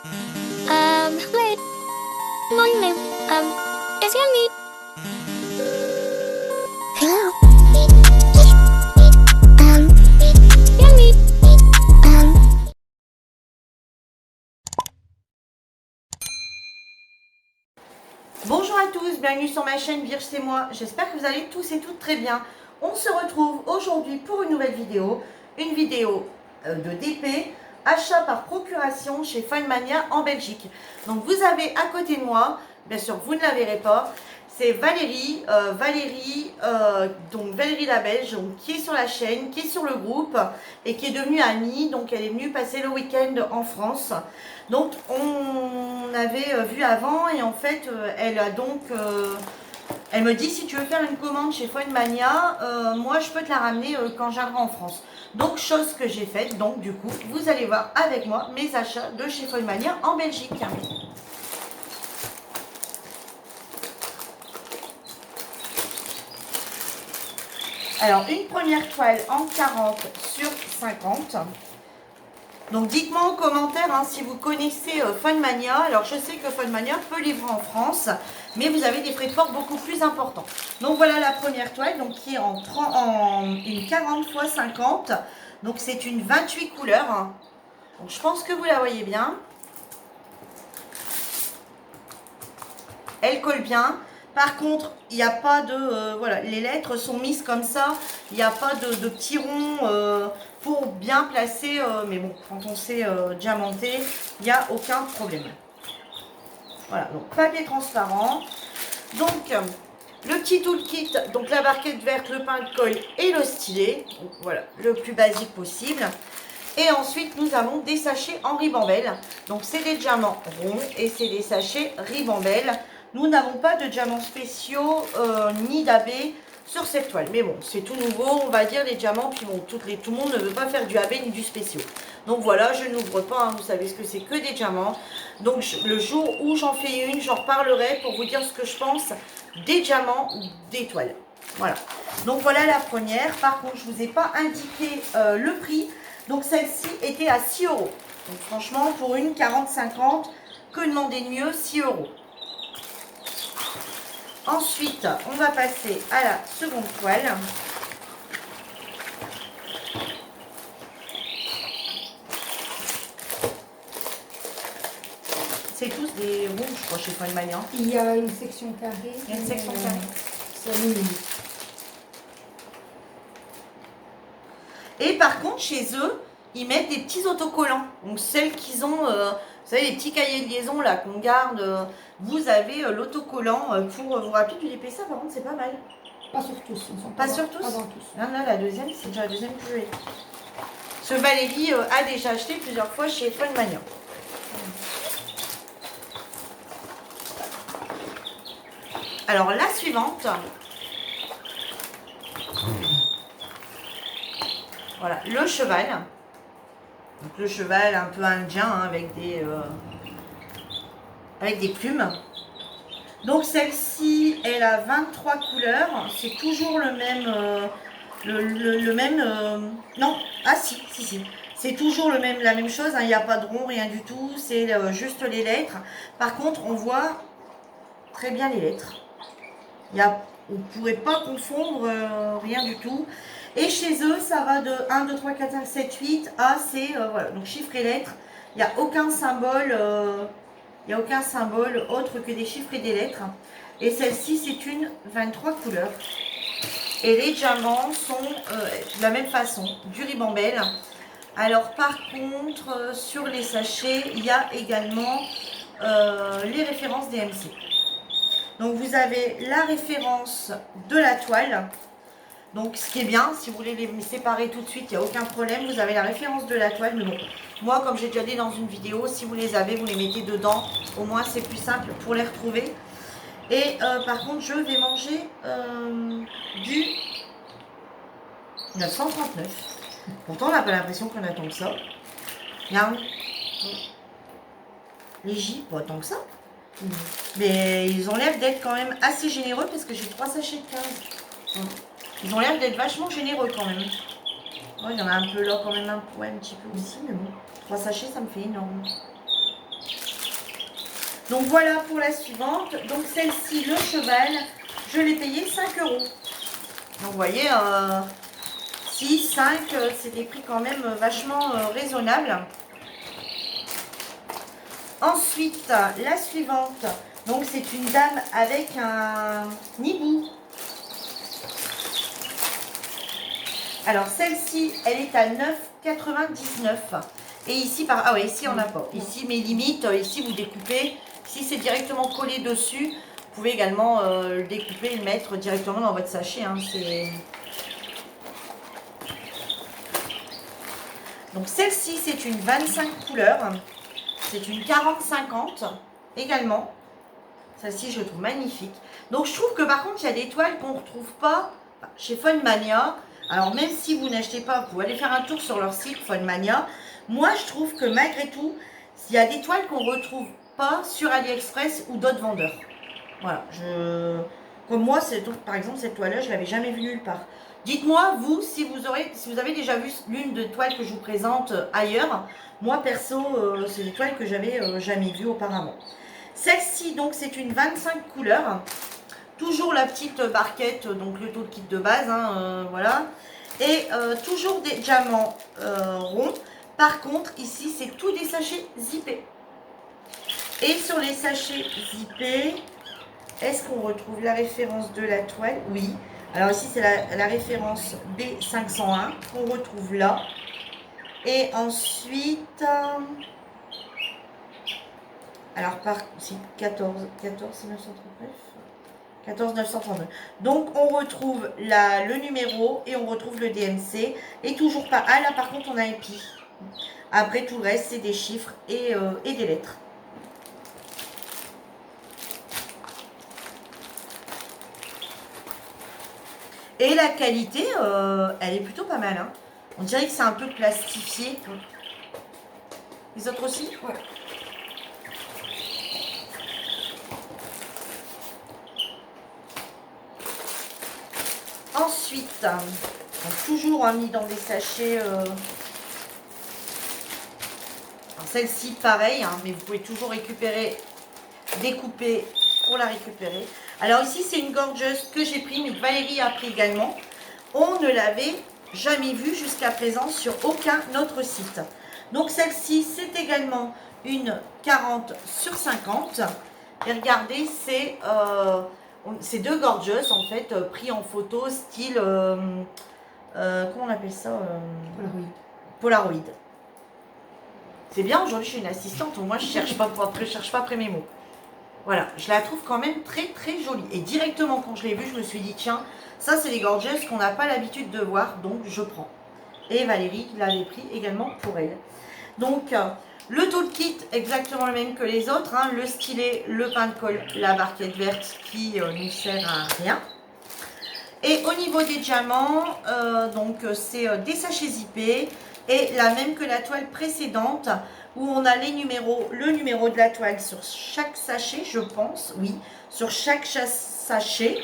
Wait, morning, is your meet? Hello. Your meet. Bonjour à tous, bienvenue sur ma chaîne Virge c'est moi, j'espère que vous allez tous et toutes très bien. On se retrouve aujourd'hui pour une nouvelle vidéo, de DP, achat par procuration chez Funmania en Belgique. Donc vous avez à côté de moi, bien sûr vous ne la verrez pas, c'est Valérie, donc Valérie la Belge, donc, qui est sur la chaîne, qui est sur le groupe et qui est devenue amie, donc elle est venue passer le week-end en France. Donc on avait vu avant et en fait elle me dit si tu veux faire une commande chez Funmania, moi je peux te la ramener quand j'arriverai en France. Donc chose que j'ai faite, donc du coup vous allez voir avec moi mes achats de chez Funmania en Belgique. Alors une première toile en 40 sur 50. Donc dites-moi en commentaire si vous connaissez Funmania. Alors je sais que Funmania peut livrer en France, mais vous avez des frais de port beaucoup plus importants. Donc voilà la première toile, donc qui est en une 40 x 50. Donc c'est une 28 couleurs. Donc je pense que vous la voyez bien. Elle colle bien. Par contre, il n'y a pas de... voilà, les lettres sont mises comme ça. Il n'y a pas de petits ronds pour bien placer. Mais bon, quand on sait diamanter, il n'y a aucun problème. Voilà, donc papier transparent. Donc, le petit toolkit, donc la barquette verte, le pain de colle et le stylet. Donc voilà, le plus basique possible. Et ensuite, nous avons des sachets en ribambelle. Donc, c'est des diamants ronds et c'est des sachets ribambelle. Nous n'avons pas de diamants spéciaux ni d'AB sur cette toile. Mais bon, c'est tout nouveau, on va dire, les diamants. Puis bon, tout le monde ne veut pas faire du AB ni du spéciaux. Donc voilà, je n'ouvre pas, vous savez ce que c'est, que des diamants. Donc le jour où j'en fais une, j'en reparlerai pour vous dire ce que je pense des diamants des toiles. Voilà. Donc voilà la première. Par contre, je ne vous ai pas indiqué le prix. Donc celle-ci était à 6 €. Donc franchement, pour une 40-50, que demander de mieux, 6 €. Ensuite, on va passer à la seconde toile. C'est tous des rouges, je crois, chez Funmania. Il y a une section carrée. Il y a une section carrée. C'est mini. Et par contre, chez eux, ils mettent des petits autocollants. Donc celles qu'ils ont, vous savez, les petits cahiers de liaison là qu'on garde, vous avez l'autocollant pour vous rappeler du l'épaisseur. Par contre, c'est pas mal. Pas sur tous. Ils sont Pas sur tous. Pas dans tous. Non, là, la deuxième, c'est déjà la deuxième que je vais. Ce Valérie a déjà acheté plusieurs fois chez Funmania. Alors la suivante. Voilà, le cheval. Donc le cheval un peu indien avec des plumes. Donc celle-ci, elle a 23 couleurs. C'est toujours le même... non, ah si. C'est toujours la même chose. Il n'y a pas de rond, rien du tout. C'est juste les lettres. Par contre, on voit très bien les lettres. On ne pourrait pas confondre rien du tout. Et chez eux, ça va de 1, 2, 3, 4, 5, 7, 8 à c'est voilà, donc chiffres et lettres. Il n'y a aucun symbole, autre que des chiffres et des lettres. Et celle-ci, c'est une 23 couleurs. Et les diamants sont de la même façon, du ribambelle. Alors par contre, sur les sachets, il y a également les références DMC. Donc vous avez la référence de la toile. Donc ce qui est bien, si vous voulez les séparer tout de suite, il n'y a aucun problème. Vous avez la référence de la toile. Mais bon, moi comme j'ai déjà dit dans une vidéo, si vous les avez, vous les mettez dedans. Au moins c'est plus simple pour les retrouver. Et par contre, je vais manger du 939. Pourtant, on n'a pas l'impression qu'on a tant que ça. Regarde. Les J, pas tant que ça. Mais ils ont l'air d'être quand même assez généreux parce que j'ai 3 sachets de 15. Ils ont l'air d'être vachement généreux quand même. Ouais, il y en a un peu là quand même, un petit peu aussi, mais bon. 3 sachets, ça me fait énorme. Donc voilà pour la suivante. Donc celle-ci, le cheval, je l'ai payé 5 €. Donc vous voyez, 6, 5, c'est des prix quand même vachement raisonnables. Ensuite, la suivante, donc c'est une dame avec un hibou. Alors celle-ci, elle est à 9,99 €. Et ici, ah ouais, ici on n'a pas. Ici, mes limites, ici vous découpez. Si c'est directement collé dessus, vous pouvez également le découper et le mettre directement dans votre sachet. Hein. Donc celle-ci, c'est une 25 couleurs. C'est une 40-50 également. Celle-ci, je trouve magnifique. Donc je trouve que par contre, il y a des toiles qu'on ne retrouve pas chez Funmania. Alors même si vous n'achetez pas, vous pouvez aller faire un tour sur leur site Funmania. Moi, je trouve que malgré tout, il y a des toiles qu'on ne retrouve pas sur AliExpress ou d'autres vendeurs. Voilà, comme moi, par exemple, cette toile-là, je ne l'avais jamais vue nulle part. Dites-moi, vous, si vous avez déjà vu l'une des toiles que je vous présente ailleurs. Moi, perso, c'est des toiles que j'avais jamais vues auparavant. Celle-ci, donc, c'est une 25 couleurs. Toujours la petite barquette, donc le toolkit de base, hein, voilà. Et toujours des diamants ronds. Par contre, ici, c'est tout des sachets zippés. Et sur les sachets zippés, est-ce qu'on retrouve la référence de la toile? Oui. Alors ici, c'est la référence B501 qu'on retrouve là. Et ensuite, alors c'est 14 939. 14 939. Donc on retrouve le numéro et on retrouve le DMC. Et toujours pas. Ah là par contre on a EPI. Après tout le reste c'est des chiffres et des lettres. Et la qualité, elle est plutôt pas mal. Hein. On dirait que c'est un peu plastifié. Les autres aussi? Ouais. Ensuite, donc toujours mis dans des sachets. Celle-ci, pareil, hein, mais vous pouvez toujours récupérer, découper pour la récupérer. Alors ici, c'est une gorgeuse que j'ai pris, mais que Valérie a pris également. On ne l'avait jamais vue jusqu'à présent sur aucun autre site. Donc celle-ci, c'est également une 40/50. Et regardez, c'est deux gorgeous en fait, pris en photo style, comment on appelle ça, Polaroid. C'est bien, aujourd'hui je suis une assistante, moi je cherche pas après mes mots. Voilà, je la trouve quand même très très jolie. Et directement quand je l'ai vue, je me suis dit tiens, ça c'est des gorgeous qu'on n'a pas l'habitude de voir, donc je prends. Et Valérie l'avait pris également pour elle. Donc le toolkit exactement le même que les autres, hein, le stylet, le pain de colle, la barquette verte qui ne sert à rien. Et au niveau des diamants, donc c'est des sachets zippés et la même que la toile précédente où on a le numéro de la toile sur chaque sachet, je pense, oui, sur chaque sachet.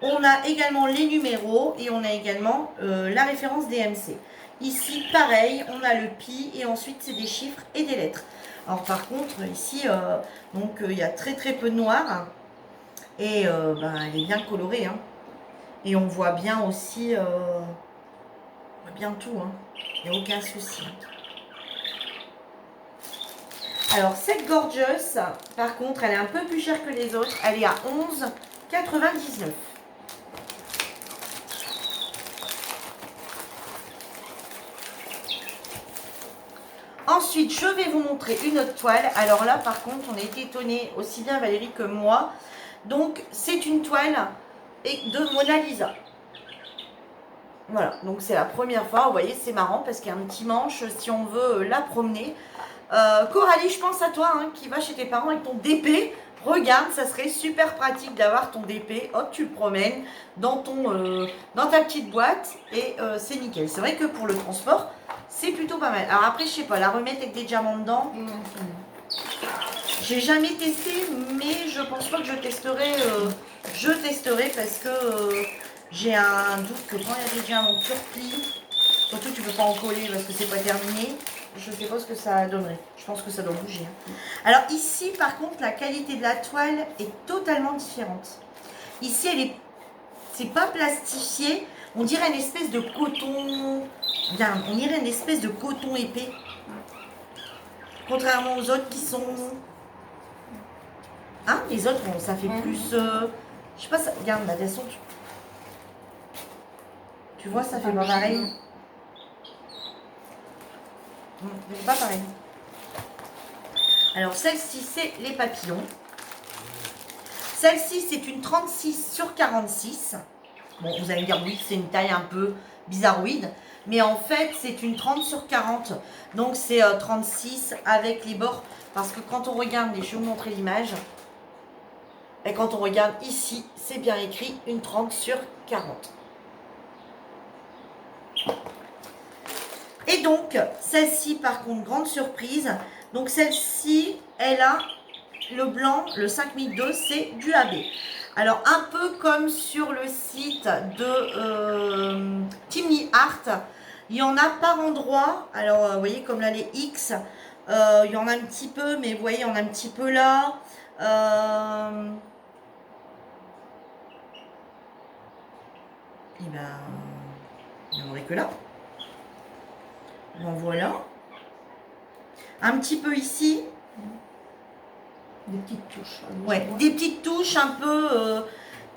On a également les numéros et on a également la référence DMC. Ici, pareil, on a le pi et ensuite c'est des chiffres et des lettres. Alors par contre, ici, il y a très très peu de noir et elle est bien colorée. Hein. Et on voit bien aussi, on voit bien tout, hein. Il n'y a aucun souci. Alors cette gorgeous, par contre, elle est un peu plus chère que les autres. Elle est à 11,99 €. Ensuite, je vais vous montrer une autre toile. Alors là, par contre, on a été étonnés, aussi bien Valérie que moi. Donc, c'est une toile de Mona Lisa. Voilà, donc c'est la première fois. Vous voyez, c'est marrant parce qu'il y a un petit manche si on veut la promener. Coralie, je pense à toi qui va chez tes parents avec ton DP. Regarde, ça serait super pratique d'avoir ton DP. Hop, tu le promènes dans ta petite boîte et c'est nickel. C'est vrai que pour le transport, c'est plutôt pas mal. Alors après, je sais pas, la remettre avec des diamants dedans. J'ai jamais testé, mais je pense pas que je testerai. Je testerai parce que j'ai un doute que quand il y a des diamants turquoise, surtout tu peux pas en coller parce que c'est pas terminé. je sais pas ce que ça donnerait. Je pense que ça doit bouger. Hein. Alors ici, par contre, la qualité de la toile est totalement différente. Ici, elle est, c'est pas plastifié. On dirait une espèce de coton. Regarde, on dirait une espèce de coton épais. Contrairement aux autres qui sont. Hein, les autres, bon, ça fait plus. Je sais pas, ça. Regarde, la façon. Tu vois, ça fait pas pareil. C'est pas pareil. Alors, celle-ci, c'est les papillons. Celle-ci, c'est une 36 sur 46. Bon, vous allez me dire, oui, c'est une taille un peu bizarroïde. Mais en fait, c'est une 30 sur 40. Donc, c'est 36 avec les bords. Parce que quand on regarde, je vais vous montrer l'image. Et quand on regarde ici, c'est bien écrit une 30 sur 40. Et donc, celle-ci, par contre, grande surprise. Donc, celle-ci, elle a le blanc, le 5002, c'est du AB. Alors, un peu comme sur le site de Tiny Art, il y en a par endroit. Alors, vous voyez, comme là, les X, il y en a un petit peu, mais vous voyez, il y en a un petit peu là. Et ben, il n'y en aurait que là. Bon, voilà. Un petit peu ici. Des petites touches. Ouais, des petites touches un peu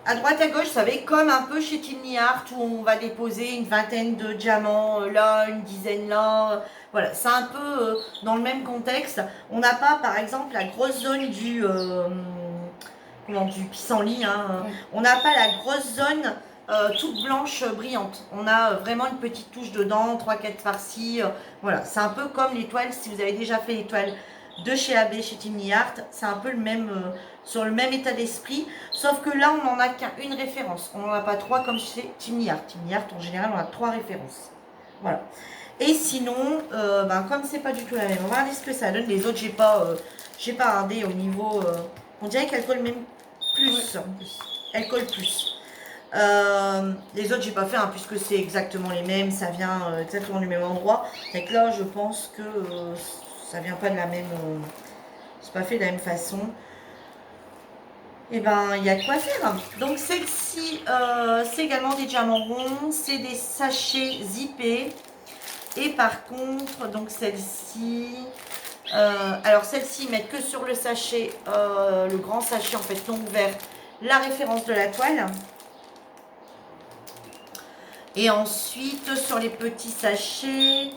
à droite à gauche, vous savez, comme un peu chez Tiny Art où on va déposer une vingtaine de diamants là, une dizaine là. Voilà, c'est un peu dans le même contexte. On n'a pas, par exemple, la grosse zone du pissenlit. Hein. Ouais. On n'a pas la grosse zone toute blanche brillante. On a vraiment une petite touche dedans, 3-4 farcis. Voilà, c'est un peu comme les toiles, si vous avez déjà fait les toiles de chez AB, chez Tiny Art, c'est un peu le même, sur le même état d'esprit, sauf que là, on n'en a qu'une référence. On n'en a pas 3 comme chez Tiny Art. Tiny Art, en général, on a 3 références. Voilà. Et sinon, comme c'est pas du tout la même, on va regarder ce que ça donne. Les autres, j'ai pas regardé au niveau... on dirait qu'elle colle même plus. Ouais. Elle colle plus. Les autres, j'ai pas fait, hein, puisque c'est exactement les mêmes, ça vient exactement du même endroit. Et que là, je pense que... ça vient pas de la même... c'est pas fait de la même façon. Et ben, il y a de quoi faire. Donc, celle-ci, c'est également des diamants ronds. C'est des sachets zippés. Et par contre, donc celle-ci... alors, celle-ci, ils mettent que sur le sachet, le grand sachet, en fait, non ouvert, la référence de la toile. Et ensuite, sur les petits sachets...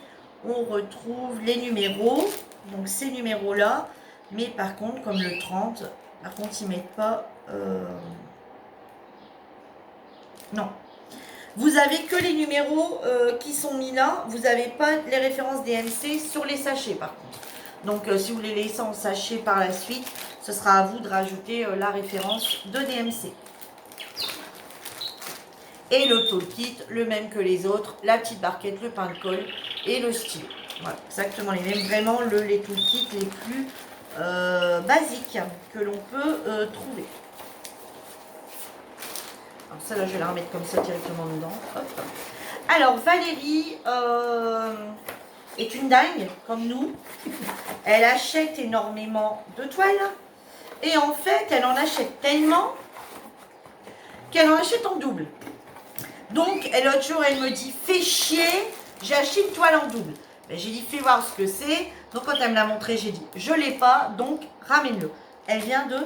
on retrouve les numéros, donc ces numéros-là, mais par contre, comme le 30, par contre, ils ne mettent pas... Non. Vous avez que les numéros qui sont mis là, vous n'avez pas les références DMC sur les sachets, par contre. Donc, si vous les laissez en sachet par la suite, ce sera à vous de rajouter la référence de DMC. Et le toolkit, le même que les autres, la petite barquette, le pain de colle et le stylo. Voilà, exactement les mêmes. Vraiment les toolkits les plus basiques que l'on peut trouver. Alors ça là, je vais la remettre comme ça directement dedans. Hop. Alors Valérie est une dingue comme nous. Elle achète énormément de toiles. Et en fait, elle en achète tellement qu'elle en achète en double. Donc, l'autre jour, elle me dit, fais chier, j'ai acheté une toile en double. Ben, j'ai dit, fais voir ce que c'est. Donc, quand elle me l'a montré, j'ai dit, je l'ai pas, donc ramène-le. Elle vient de...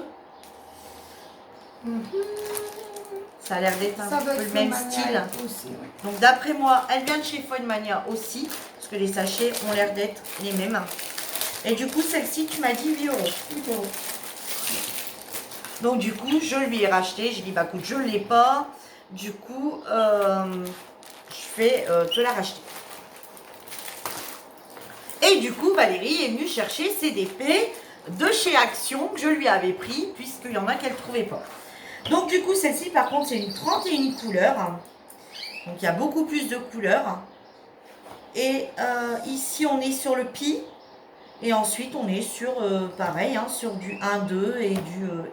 Ça a l'air d'être un peu le même style. Aussi, ouais. Donc, d'après moi, elle vient de chez Foodmania aussi, parce que les sachets ont l'air d'être les mêmes. Et du coup, celle-ci, tu m'as dit 8 €. 8 €. Donc, du coup, je lui ai racheté. J'ai dit, bah, écoute, je ne l'ai pas. Du coup, je vais te la racheter. Et du coup, Valérie est venue chercher ses DP de chez Action que je lui avais pris, puisqu'il y en a qu'elle ne trouvait pas. Donc, du coup, celle-ci, par contre, c'est une 31 couleurs. Donc, il y a beaucoup plus de couleurs. Et ici, on est sur le pi. Et ensuite, on est sur, pareil, hein, sur du 1, 2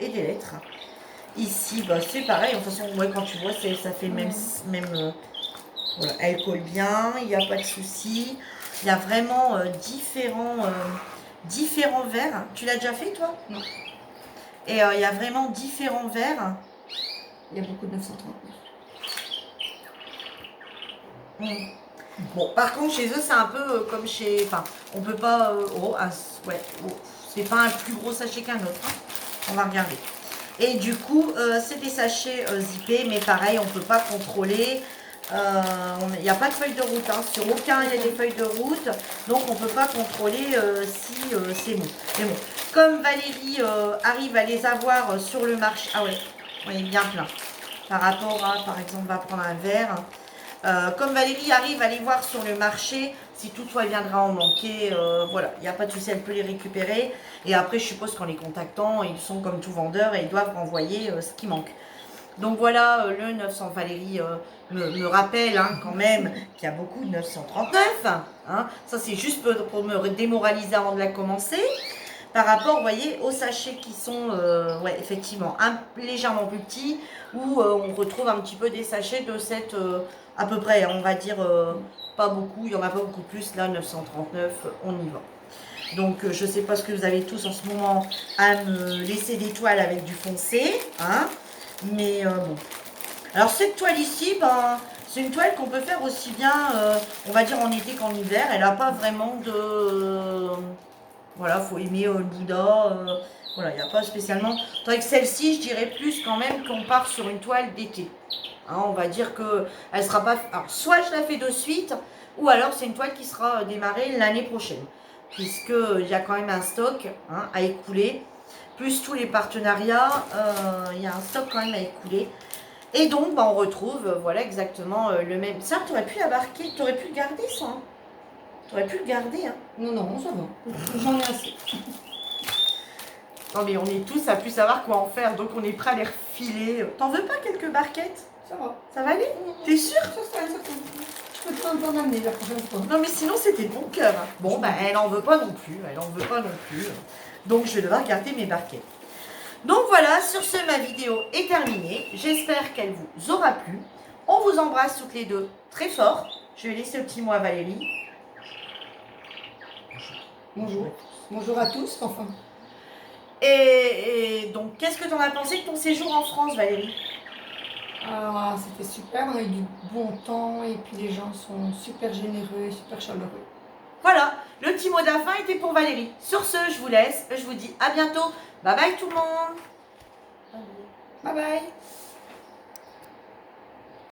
et des lettres. Ici, bah, c'est pareil. De toute façon, ouais, quand tu vois, ça fait le même voilà, elle colle bien, il n'y a pas de souci. Il y a vraiment différents verres. Tu l'as déjà fait, toi? Non. Et il y a vraiment différents verres. Il y a beaucoup de 939. Bon, par contre, chez eux, c'est un peu comme chez... Enfin, on peut pas... ouais, c'est pas un plus gros sachet qu'un autre. Hein. On va regarder. Et du coup, c'est des sachets zippés, mais pareil, on peut pas contrôler. Il n'y a pas de feuille de route. Hein. Sur aucun, il y a des feuilles de route. Donc, on peut pas contrôler si c'est bon. Mais bon, comme Valérie arrive à les avoir sur le marché... Ah ouais, il est bien plein. Par rapport à, par exemple, on va prendre un verre... comme Valérie arrive à les voir sur le marché, si toutefois il viendra en manquer, voilà, il n'y a pas de souci, elle peut les récupérer. Et après, je suppose qu'en les contactant, ils sont comme tout vendeur et ils doivent renvoyer ce qui manque. Donc voilà, le 900, Valérie me rappelle hein, quand même qu'il y a beaucoup de 939. Hein, ça, c'est juste pour me démoraliser avant de la commencer. Par rapport, vous voyez, aux sachets qui sont, ouais, effectivement, légèrement plus petits, où on retrouve un petit peu des sachets de cette, à peu près, on va dire, pas beaucoup, il n'y en a pas beaucoup plus, là, 939, on y va. Donc, je ne sais pas ce que vous avez tous en ce moment à me laisser des toiles avec du foncé, hein, mais bon. Alors, cette toile ici, ben, c'est une toile qu'on peut faire aussi bien, on va dire, en été qu'en hiver, elle n'a pas vraiment de... Voilà, faut aimer le Bouddha. Voilà, il n'y a pas spécialement. Tandis que celle-ci, je dirais plus quand même qu'on part sur une toile d'été. Hein, on va dire que elle sera pas. Alors, soit je la fais de suite, ou alors c'est une toile qui sera démarrée l'année prochaine. Puisqu'il y a quand même un stock hein, à écouler. Plus tous les partenariats, il y a un stock quand même à écouler. Et donc, bah, on retrouve voilà exactement le même. Ça, tu aurais pu abarquer, tu aurais pu le garder ça. Hein. Tu aurais pu le garder. Hein. Non, ça va. J'en ai assez. Non mais on est tous à plus savoir quoi en faire, donc on est prêt à les refiler. T'en veux pas quelques barquettes? Ça va. Ça va aller? T'es sûr? Ça. Je peux pas t'en amener la prochaine fois. Non mais sinon c'était de bon cœur. Bon bah elle en veut pas non plus, Donc je vais devoir garder mes barquettes. Donc voilà, sur ce ma vidéo est terminée. J'espère qu'elle vous aura plu. On vous embrasse toutes les deux très fort. Je vais laisser le petit mot à Valérie. Bonjour. Bonjour à tous, enfin. Et donc qu'est-ce que t'en as pensé de ton séjour en France, Valérie? Ah, c'était super, on a eu du bon temps et puis les gens sont super généreux et super chaleureux. Voilà, le petit mot de la fin était pour Valérie. Sur ce, je vous laisse. Je vous dis à bientôt. Bye bye tout le monde. Bye bye.